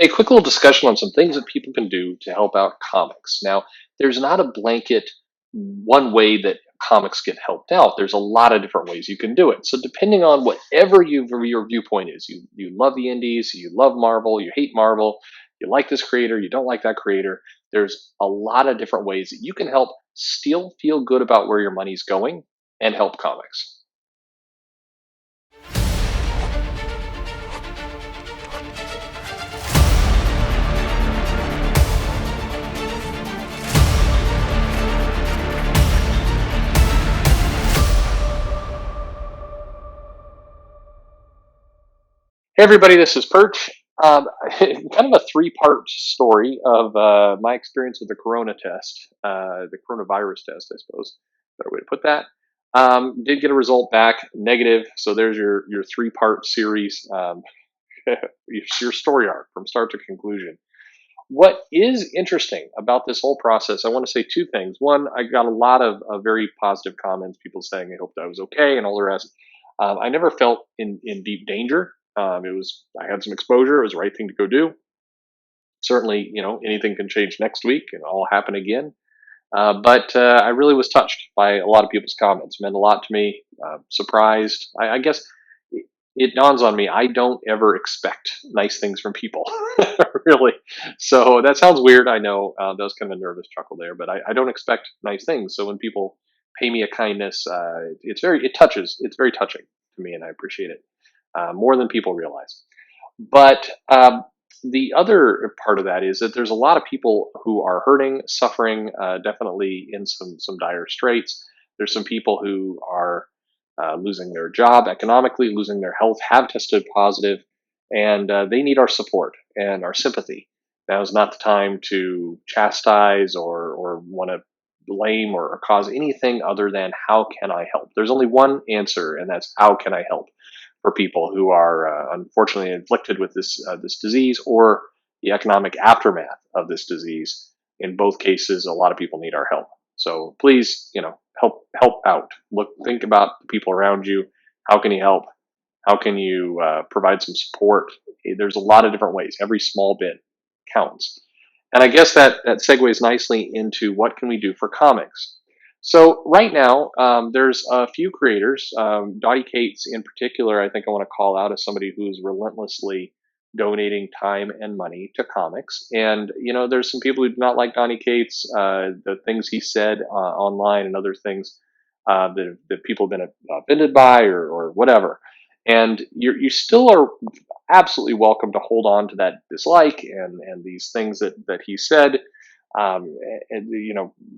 A quick little discussion on some things that people can do to help out comics. Now, there's not a blanket one way that comics get helped out. There's a lot of different ways you can do it. So depending on whatever your viewpoint is, you love the indies, you love Marvel, you hate Marvel, you like this creator, you don't like that creator. There's a lot of different ways that you can help still feel good about where your money's going and help comics. Hey everybody, this is Perch. Kind of a three-part story of my experience with the corona test, the coronavirus test, I suppose, better way to put that. Did get a result back, negative. So there's your three-part series, your story arc from start to conclusion. What is interesting about this whole process, I want to say two things. One, I got a lot of very positive comments, people saying they hoped I was okay and all the rest. I never felt in deep danger. I had some exposure. It was the right thing to go do. Certainly, anything can change next week and all happen again. But I really was touched by a lot of people's comments. It meant a lot to me. Surprised. I guess it dawns on me. I don't ever expect nice things from people, really. So that sounds weird. I know that was kind of a nervous chuckle there, but I don't expect nice things. So when people pay me a kindness, it's very touching to me, and I appreciate it more than people realize. But the other part of that is that there's a lot of people who are hurting, suffering, definitely in some dire straits. There's some people who are losing their job economically, losing their health, have tested positive, and they need our support and our sympathy. Now is not the time to chastise or want to blame or cause anything other than how can I help? There's only one answer, and that's how can I help for people who are unfortunately inflicted with this disease or the economic aftermath of this disease. In both cases, a lot of people need our help. So please, help out. Think about the people around you. How can you help? How can you provide some support? There's a lot of different ways. Every small bit counts. And I guess that segues nicely into what can we do for comics. So right now, there's a few creators. Dottie Cates, in particular, I think I want to call out as somebody who's relentlessly donating time and money to comics. And there's some people who do not like Donnie Cates, the things he said online, and other things that people have been offended by or whatever. And you still are absolutely welcome to hold on to that dislike and these things that he said. And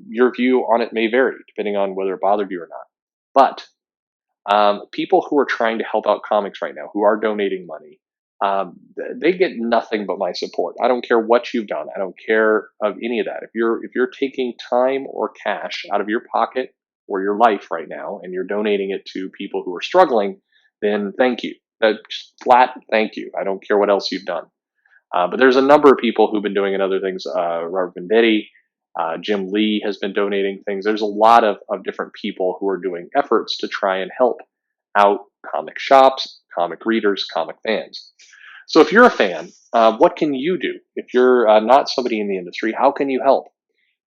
your view on it may vary depending on whether it bothered you or not. But people who are trying to help out comics right now, who are donating money, they get nothing but my support. I don't care what you've done. I don't care of any of that. If you're taking time or cash out of your pocket or your life right now and you're donating it to people who are struggling, then thank you. Flat thank you. I don't care what else you've done. But there's a number of people who've been doing other things. Robert Venditti, Jim Lee has been donating things. There's a lot of different people who are doing efforts to try and help out comic shops, comic readers, comic fans. So if you're a fan, what can you do? If you're not somebody in the industry, how can you help?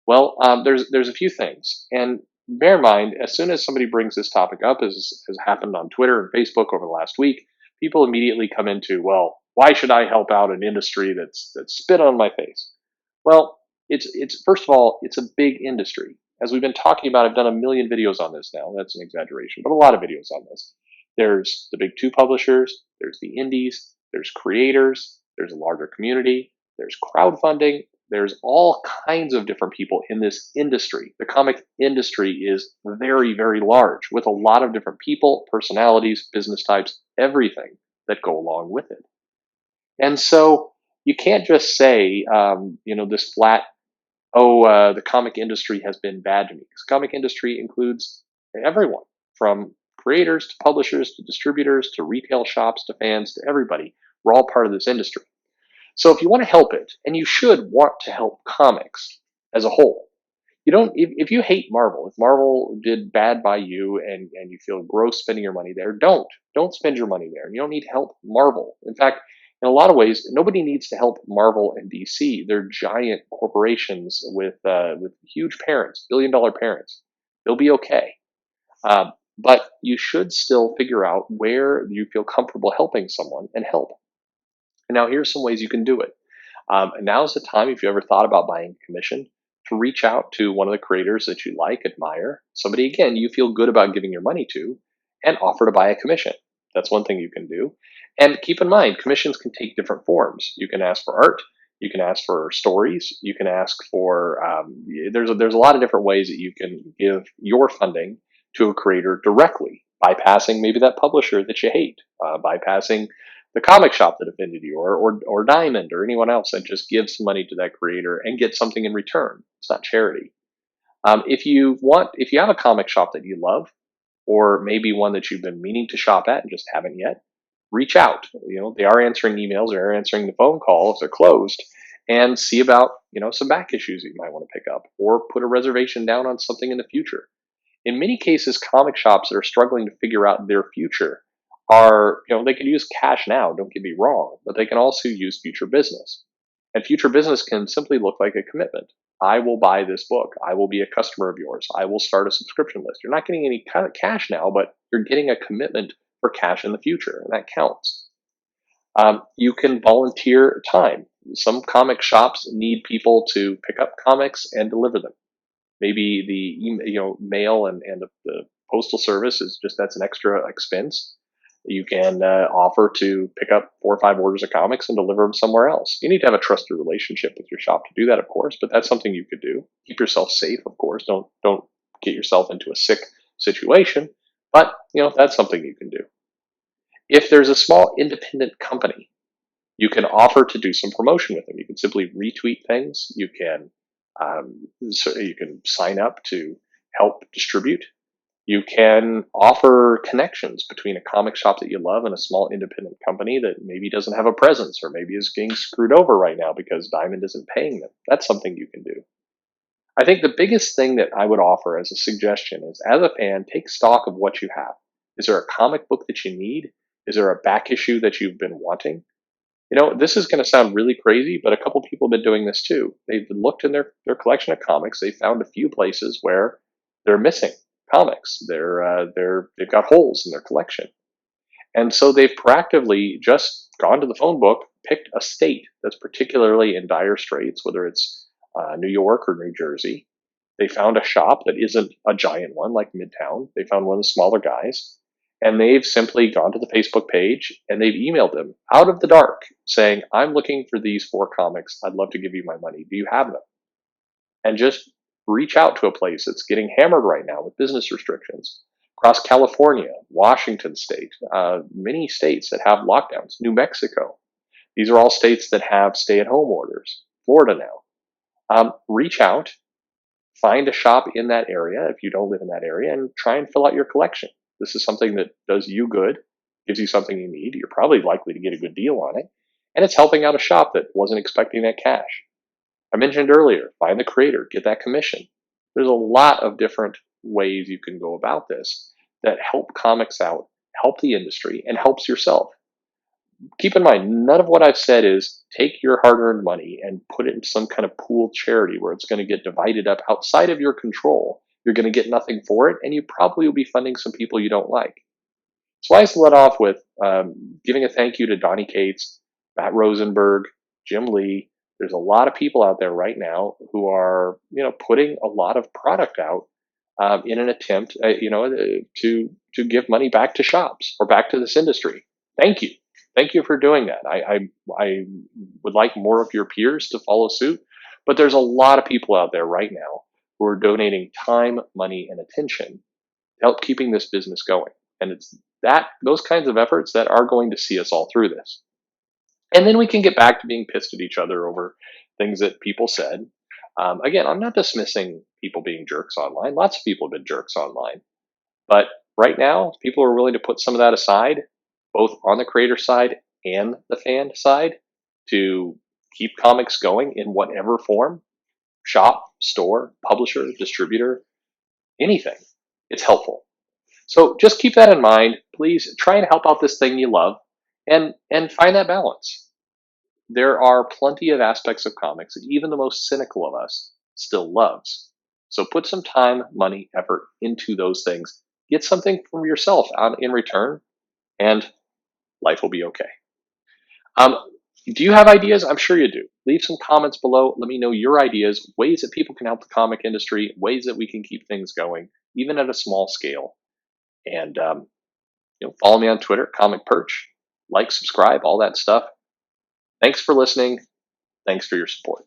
Well, there's a few things. And bear in mind, as soon as somebody brings this topic up, as has happened on Twitter and Facebook over the last week, people immediately come into, well, why should I help out an industry that's spit on my face? Well, it's first of all, it's a big industry. As we've been talking about, I've done a million videos on this now. That's an exaggeration, but a lot of videos on this. There's the big two publishers, there's the indies, there's creators, there's a larger community, there's crowdfunding, there's all kinds of different people in this industry. The comic industry is very, very large with a lot of different people, personalities, business types, everything that go along with it. And so you can't just say, this flat, the comic industry has been bad to me. Because comic industry includes everyone from creators to publishers to distributors to retail shops to fans to everybody. We're all part of this industry. So if you want to help it, and you should want to help comics as a whole, you don't, if you hate Marvel, if Marvel did bad by you and you feel gross spending your money there, don't spend your money there. You don't need to help Marvel. In fact, In a lot of ways, nobody needs to help Marvel and DC. They're giant corporations with huge parents, billion-dollar parents. They'll be okay. But you should still figure out where you feel comfortable helping someone and help. And now here's some ways you can do it. And now's the time, if you ever thought about buying a commission, to reach out to one of the creators that you like, admire, somebody again you feel good about giving your money to, and offer to buy a commission. That's one thing you can do. And keep in mind, commissions can take different forms. You can ask for art, you can ask for stories, you can ask for there's a lot of different ways that you can give your funding to a creator directly, bypassing maybe that publisher that you hate, bypassing the comic shop that offended you, or Diamond, or anyone else, and just give some money to that creator and get something in return. It's not charity. If you have a comic shop that you love, or maybe one that you've been meaning to shop at and just haven't yet, reach out. They are answering emails, they are answering the phone calls, they're closed, and see about some back issues that you might want to pick up, or put a reservation down on something in the future. In many cases, comic shops that are struggling to figure out their future they can use cash now, don't get me wrong, but they can also use future business. And future business can simply look like a commitment. I will buy this book. I will be a customer of yours. I will start a subscription list. You're not getting any cash now, but you're getting a commitment for cash in the future, and that counts. You can volunteer time. Some comic shops need people to pick up comics and deliver them. Maybe the mail and the postal service is that's an extra expense. You can offer to pick up 4 or 5 orders of comics and deliver them somewhere else. You need to have a trusted relationship with your shop to do that, of course, but that's something you could do. Keep yourself safe, of course. Don't get yourself into a sick situation, but that's something you can do. If there's a small independent company, you can offer to do some promotion with them. You can simply retweet things. You can sign up to help distribute. You can offer connections between a comic shop that you love and a small independent company that maybe doesn't have a presence, or maybe is getting screwed over right now because Diamond isn't paying them. That's something you can do. I think the biggest thing that I would offer as a suggestion is, as a fan, take stock of what you have. Is there a comic book that you need? Is there a back issue that you've been wanting? This is going to sound really crazy, but a couple people have been doing this too. They've looked in their collection of comics. They found a few places where they're missing comics. They've got holes in their collection. And so they've proactively just gone to the phone book, picked a state that's particularly in dire straits, whether it's New York or New Jersey. They found a shop that isn't a giant one like Midtown. They found one of the smaller guys. And they've simply gone to the Facebook page and they've emailed them out of the dark saying, I'm looking for these 4 comics. I'd love to give you my money. Do you have them? And just reach out to a place that's getting hammered right now with business restrictions. Across California, Washington state, many states that have lockdowns, New Mexico. These are all states that have stay-at-home orders. Florida now. Reach out, find a shop in that area if you don't live in that area, and try and fill out your collection. This is something that does you good, gives you something you need. You're probably likely to get a good deal on it, and it's helping out a shop that wasn't expecting that cash. I mentioned earlier, find the creator, get that commission. There's a lot of different ways you can go about this that help comics out, help the industry, and helps yourself. Keep in mind, none of what I've said is take your hard-earned money and put it in some kind of pooled charity where it's going to get divided up outside of your control. You're going to get nothing for it, and you probably will be funding some people you don't like. So I just let off with giving a thank you to Donnie Cates, Matt Rosenberg, Jim Lee. There's a lot of people out there right now who are, putting a lot of product out in an attempt, to give money back to shops or back to this industry. Thank you. Thank you for doing that. I would like more of your peers to follow suit, but there's a lot of people out there right now who are donating time, money, and attention to help keeping this business going. And it's those kinds of efforts that are going to see us all through this. And then we can get back to being pissed at each other over things that people said. Again, I'm not dismissing people being jerks online. Lots of people have been jerks online. But right now, people are willing to put some of that aside, both on the creator side and the fan side, to keep comics going in whatever form: shop, store, publisher, distributor, anything. It's helpful. So just keep that in mind. Please try and help out this thing you love, and find that balance. there are plenty of aspects of comics that even the most cynical of us still loves. So put some time, money, effort into those things. Get something from yourself out in return, and life will be okay. Um, do you have ideas? I'm sure you do. Leave some comments below. Let me know your ideas, ways that people can help the comic industry, ways that we can keep things going, even at a small scale. And follow me on Twitter, Comic Perch. Like, subscribe, all that stuff. Thanks for listening. Thanks for your support.